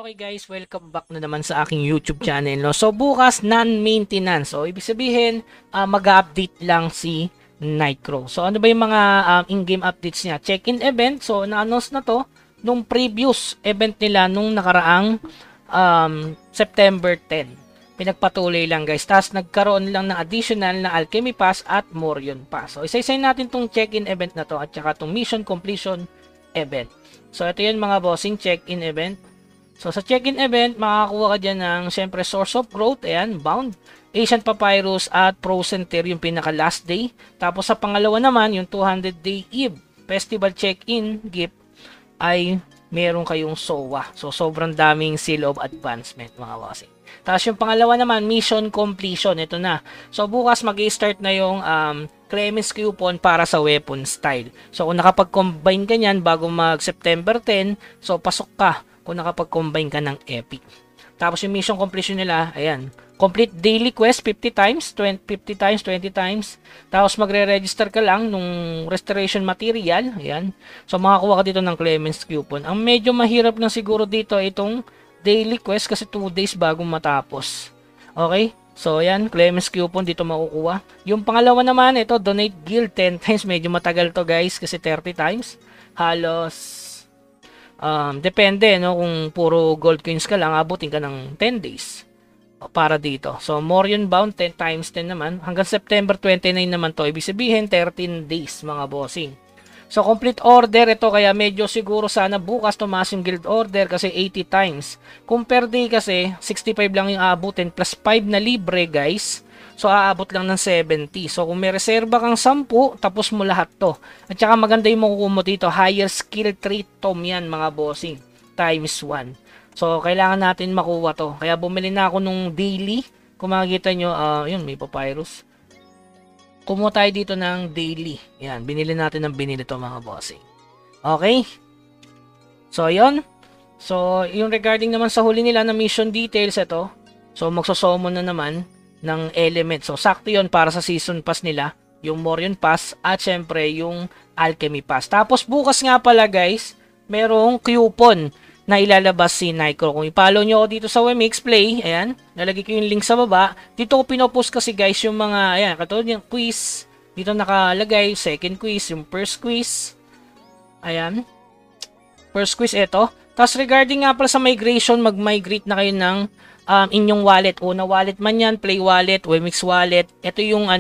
Okay guys, welcome back na naman sa aking YouTube channel. No? So bukas, non-maintenance. So ibig sabihin, mag-update lang si Nightcrow. So ano ba yung mga in-game updates niya? Check-in event. So na-announce na to nung previous event nila nung nakaraang September 10. Pinagpatuloy lang guys. Tapos nagkaroon lang ng additional na Alchemy Pass at Morion Pass. So isa-isay natin tong check-in event na to at saka tong mission completion event. So ito yun mga bossing, check-in event. So sa check-in event, makakakuha ka dyan ng syempre Source of Growth, ayan, Bound, Ancient Papyrus at Frozen Tear yung pinaka last day. Tapos sa pangalawa naman, yung 200 Day Eve Festival check-in gift ay meron kayong SOA. So sobrang daming Seal of Advancement mga bossing. Tapos yung pangalawa naman, Mission Completion, ito na. So bukas mag-i-start na yung Clemens coupon para sa weapon style. So kung nakapag-combine ka nyan bago mag September 10, so pasok ka kung nakapag-combine ka ng epic. Tapos yung mission completion nila, ayan, complete daily quest 50 times, 50 times, 20 times. Tapos magre-register ka lang nung restoration material, ayan. So makakuha ka dito ng Clemens coupon. Ang medyo mahirap lang siguro dito itong daily quest kasi 2 days bago matapos. Okay? So ayan, Clemens coupon dito makukuha. Yung pangalawa naman, ito, donate guild 10 times. Medyo matagal to guys kasi 30 times. Halos depende, no, kung puro gold coins ka lang, abutin ka ng 10 days para dito. So Morion Bound 10 times 10 naman hanggang September 29 naman to, ibig sabihin 13 days mga bossing. So complete order ito, kaya medyo siguro sana bukas tumaas yung guild order kasi 80 times. Kung per day kasi 65 lang yung aabutin plus 5 na libre guys. So aabot lang ng 70. So kung may reserba kang 10, tapos mo lahat to. At saka maganda yung makukuha mo dito, higher skill trait tom yan mga bossing, times 1. So kailangan natin makuha to. Kaya bumili na ako nung daily. Kung makikita nyo, yun, may papyrus. Kumuha tayo dito ng daily. Yan, binili natin ng binili to mga bossing. Okay? So yun. So yung regarding naman sa huli nila na mission details, ito. So magsosummon na naman ng element. So sakto yun para sa season pass nila, yung Morion Pass at syempre yung Alchemy Pass. Tapos bukas nga pala guys, merong coupon na ilalabas si Nightcrow. Kung i-follow nyo ako dito sa WMX Play, ayan, nalagay ko yung link sa baba. Dito ko pinopost kasi guys yung mga, ayan, katulad yung quiz. Dito nakalagay, second quiz, yung first quiz. Ayan. First quiz ito. Tapos regarding nga pala sa migration, mag-migrate na kayo ng inyong wallet. Una wallet man yan, Play Wallet, WMX Wallet. Ito yung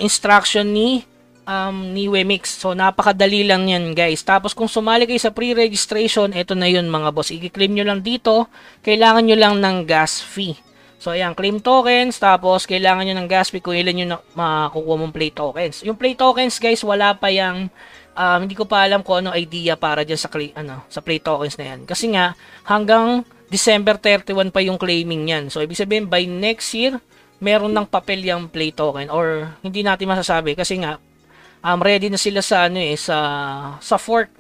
instruction ni WMX. So napakadali lang yan guys. Tapos kung sumali kayo sa pre-registration, ito na yun mga boss. I-claim nyo lang dito. Kailangan nyo lang ng gas fee. So ayan, claim tokens. Tapos kailangan nyo ng gas fee kung ilan nyo na makukuha mong play tokens. Yung play tokens guys, wala pa yung hindi ko pa alam kung ano idea para dyan sa, sa play tokens na yan. Kasi nga, hanggang December 31 pa yung claiming yan. So, ibig sabihin, by next year, meron ng papel yung play token. Or, hindi natin masasabi. Kasi nga, ready na sila sa, sa fork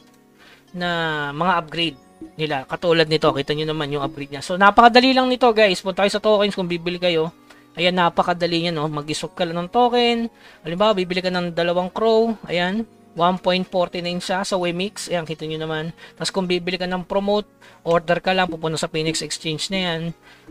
na mga upgrade nila. Katulad nito, kita nyo naman yung upgrade niya. So, napakadali lang nito, guys. Punta kayo sa tokens kung bibili kayo. Ayan, napakadali niya, no? Mag-isok ka lang ng token. Halimbawa, bibili ka ng 2 crow. Ayan. 1.49 siya sa WMX. Ayan, kita nyo naman. Tapos kung bibili ka ng promote, order ka lang, pupunta sa Phoenix Exchange na yan.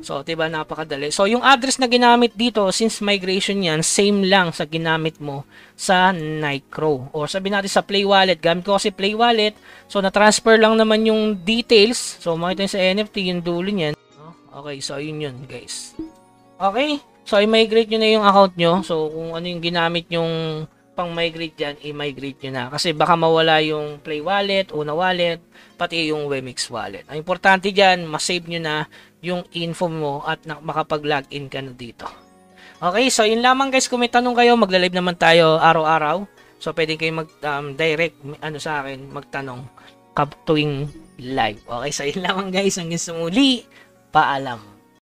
So, diba, napakadali. So, yung address na ginamit dito, since migration yan, same lang sa ginamit mo sa Nightcrow. Or sabi natin sa Play Wallet. Gamit ko kasi Play Wallet. So, na-transfer lang naman yung details. So, makita nyo sa NFT, yung dulo niyan. Okay, so, yun guys. Okay. So, i-migrate nyo na yung account nyo. So, kung ano yung ginamit yung pang-migrate dyan, i-migrate nyo na. Kasi baka mawala yung Play Wallet, Una Wallet, pati yung WMX Wallet. Ang importante dyan, masave nyo na yung info mo at makapag-login ka na dito. Okay, so yun lamang guys. Kung may tanong kayo, magla-live naman tayo araw-araw. So pwede kayo mag-direct sa akin, magtanong tuwing live. Okay, so yun lamang guys. Hanggang sa muli, paalam.